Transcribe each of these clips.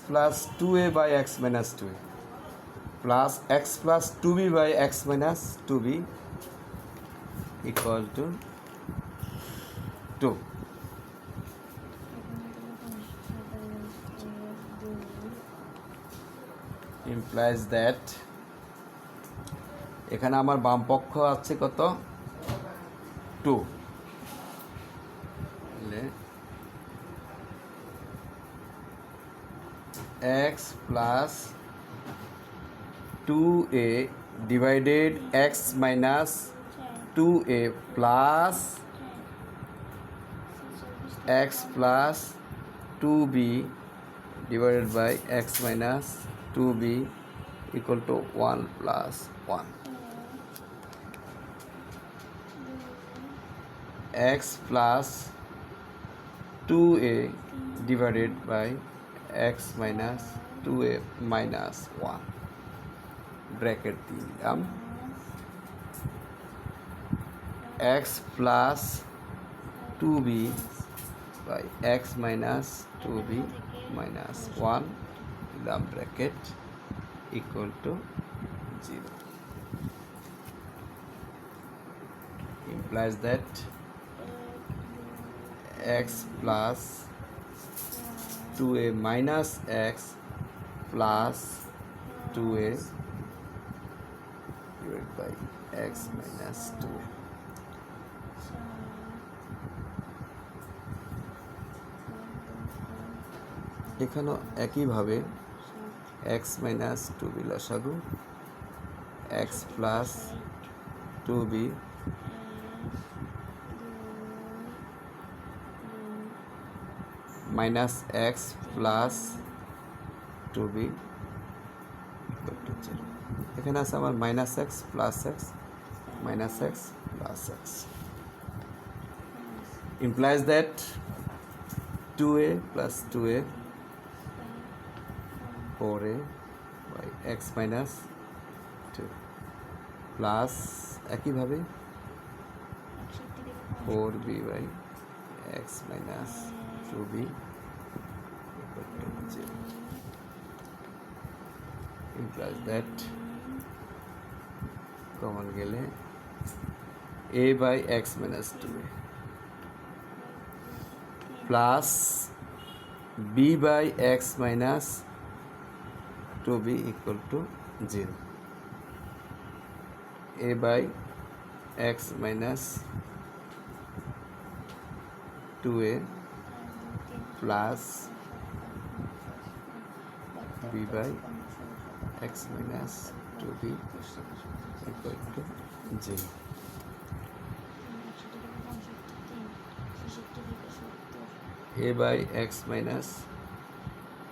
plus 2a by x minus 2a plus x plus 2b by x minus 2b equal to 2. Implies that এখানে আমার বাম পক্ষ আছে কত 2 x plus 2a divided x minus 2a plus x plus 2b divided by x minus 2b equal to 1 plus 1. X plus 2a divided by x minus 2a minus 1 bracket দিলাম x plus 2b by x minus 2b minus 1 দিলাম bracket equal to 0. Implies that x plus 2a minus x plus 2a divided by x minus 2a. এখানেও একইভাবে x minus 2b লসাগু x plus 2b minus x plus 2b equal to 0. এখানে আছে আমার minus x plus x minus x plus x. Implies that 2a plus 2a 4a by x minus 2 plus একইভাবে 4b by x minus 2b equal to 0. Implies that common গেলে a by x minus 2a plus b by x minus 2b equal to 0. a by x minus 2a plus b by x minus 2b equal to 0. a by x minus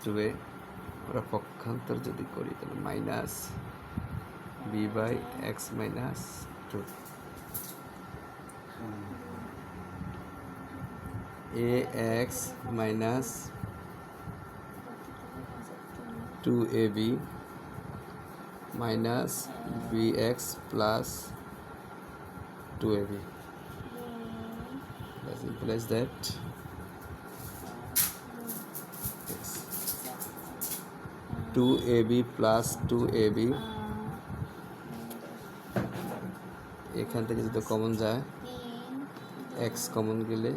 2a আমরা পক্ষান্তর যদি করি তাহলে minus b by x minus 2 ax minus 2ab minus bx plus 2ab. That implies that yes, 2ab plus 2ab এখান থেকে যদি common যায় x common গেলে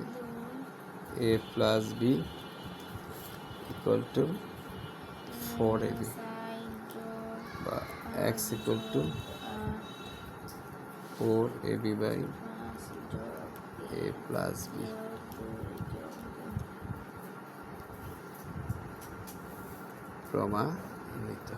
a plus b equal to 4ab বা x equal to 4ab by a plus b. প্রমাণিত।